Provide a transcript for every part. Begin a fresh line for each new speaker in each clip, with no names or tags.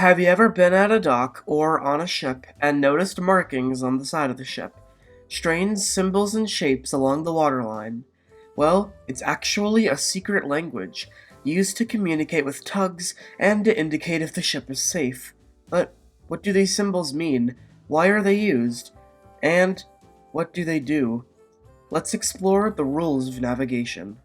Have you ever been at a dock or on a ship and noticed markings on the side of the ship? Strange symbols and shapes along the waterline. Well, it's actually a secret language used to communicate with tugs and to indicate if the ship is safe. But what do these symbols mean? Why are they used? And what do they do? Let's explore the rules of navigation.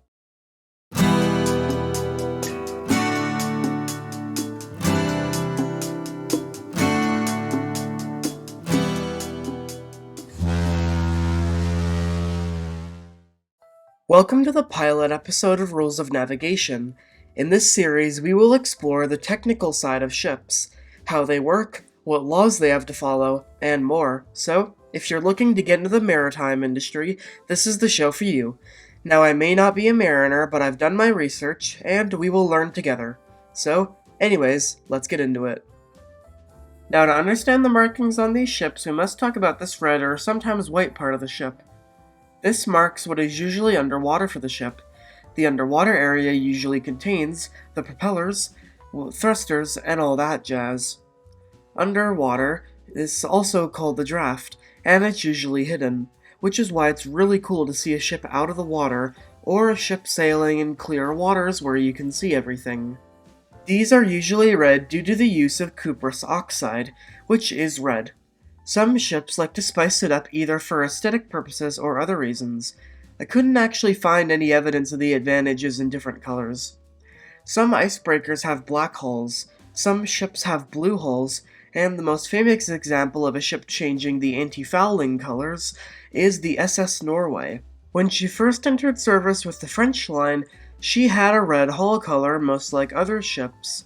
Welcome to the pilot episode of Rules of Navigation. In this series, we will explore the technical side of ships, how they work, what laws they have to follow, and more. So, if you're looking to get into the maritime industry, this is the show for you. Now, I may not be a mariner, but I've done my research, and we will learn together. So, anyways, let's get into it. Now, to understand the markings on these ships, we must talk about this red or sometimes white part of the ship. This marks what is usually underwater for the ship. The underwater area usually contains the propellers, thrusters, and all that jazz. Underwater is also called the draft, and it's usually hidden, which is why it's really cool to see a ship out of the water, or a ship sailing in clear waters where you can see everything. These are usually red due to the use of cuprous oxide, which is red. Some ships like to spice it up either for aesthetic purposes or other reasons. I couldn't actually find any evidence of the advantages in different colors. Some icebreakers have black hulls, some ships have blue hulls, and the most famous example of a ship changing the anti-fouling colors is the SS Norway. When she first entered service with the French line, she had a red hull color most like other ships,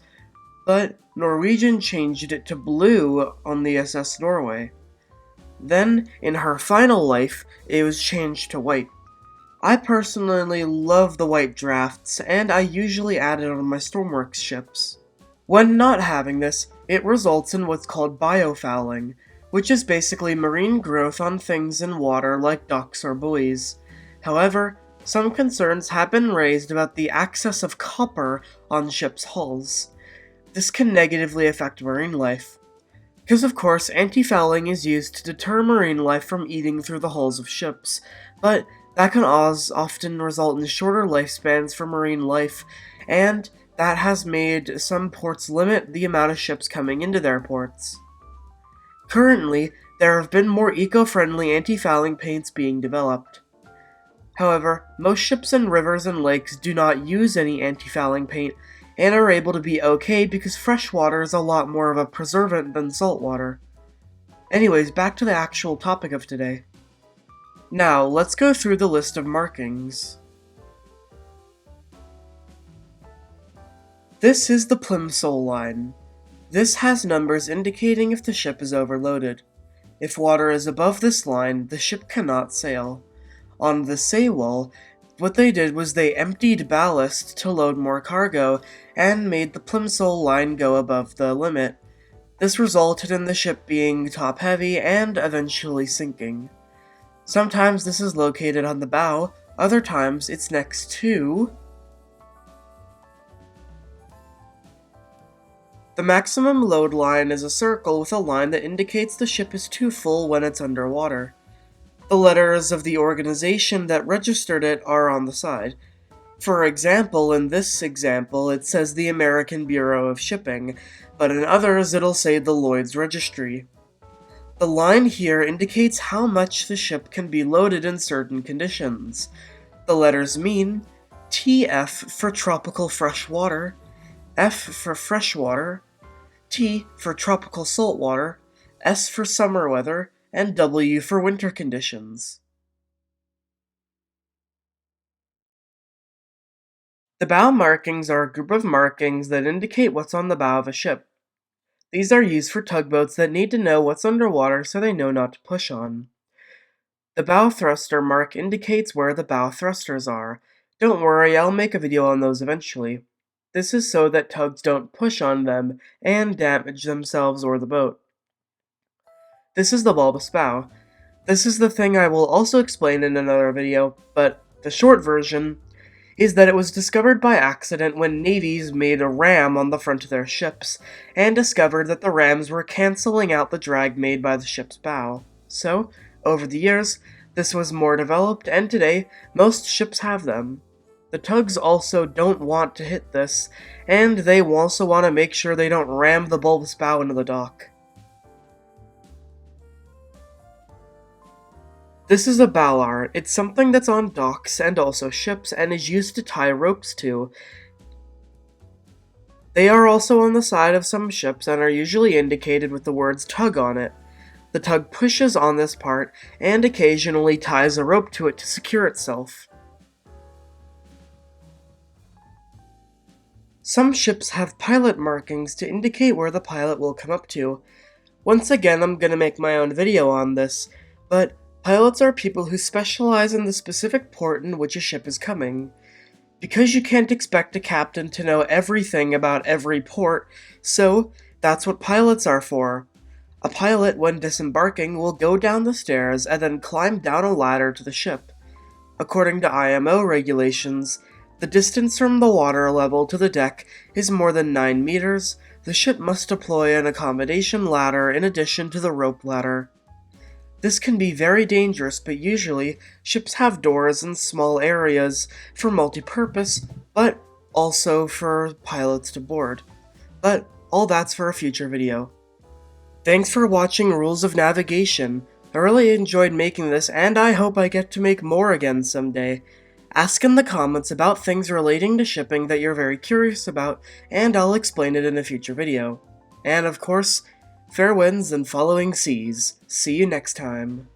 but Norwegian changed it to blue on the SS Norway. Then, in her final life, it was changed to white. I personally love the white drafts, and I usually add it on my Stormworks ships. When not having this, it results in what's called biofouling, which is basically marine growth on things in water like docks or buoys. However, some concerns have been raised about the access of copper on ships' hulls. This can negatively affect marine life. Because of course, antifouling is used to deter marine life from eating through the hulls of ships, but that can often result in shorter lifespans for marine life, and that has made some ports limit the amount of ships coming into their ports. Currently, there have been more eco-friendly antifouling paints being developed. However, most ships in rivers and lakes do not use any antifouling paint, and are able to be okay because fresh water is a lot more of a preservant than salt water. Anyways, back to the actual topic of today. Now, let's go through the list of markings. This is the plimsoll line. This has numbers indicating if the ship is overloaded. If water is above this line, the ship cannot sail. On the say wall, what they did was they emptied ballast to load more cargo and made the plimsoll line go above the limit. This resulted in the ship being top-heavy and eventually sinking. Sometimes this is located on the bow, other times it's next to the maximum load line is a circle with a line that indicates the ship is too full when it's underwater. The letters of the organization that registered it are on the side. For example, in this example, it says the American Bureau of Shipping, but in others it'll say the Lloyd's Registry. The line here indicates how much the ship can be loaded in certain conditions. The letters mean TF for tropical freshwater, F for freshwater, T for tropical saltwater, S for summer weather, and W for winter conditions. The bow markings are a group of markings that indicate what's on the bow of a ship. These are used for tugboats that need to know what's underwater so they know not to push on. The bow thruster mark indicates where the bow thrusters are. Don't worry, I'll make a video on those eventually. This is so that tugs don't push on them and damage themselves or the boat. This is the bulbous bow. This is the thing I will also explain in another video, but the short version is that it was discovered by accident when navies made a ram on the front of their ships, and discovered that the rams were canceling out the drag made by the ship's bow. So, over the years, this was more developed, and today, most ships have them. The tugs also don't want to hit this, and they also want to make sure they don't ram the bulbous bow into the dock. This is a ballard. It's something that's on docks and also ships and is used to tie ropes to. They are also on the side of some ships and are usually indicated with the words tug on it. The tug pushes on this part and occasionally ties a rope to it to secure itself. Some ships have pilot markings to indicate where the pilot will come up to. Once again, I'm gonna make my own video on this, but pilots are people who specialize in the specific port in which a ship is coming. Because you can't expect a captain to know everything about every port, so that's what pilots are for. A pilot, when disembarking, will go down the stairs and then climb down a ladder to the ship. According to IMO regulations, the distance from the water level to the deck is more than 9 meters. The ship must deploy an accommodation ladder in addition to the rope ladder. This can be very dangerous, but usually, ships have doors in small areas for multi-purpose, but also for pilots to board. But all that's for a future video. Thanks for watching Rules of Navigation. I really enjoyed making this, and I hope I get to make more again someday. Ask in the comments about things relating to shipping that you're very curious about, and I'll explain it in a future video. And of course, fair winds and following seas. See you next time.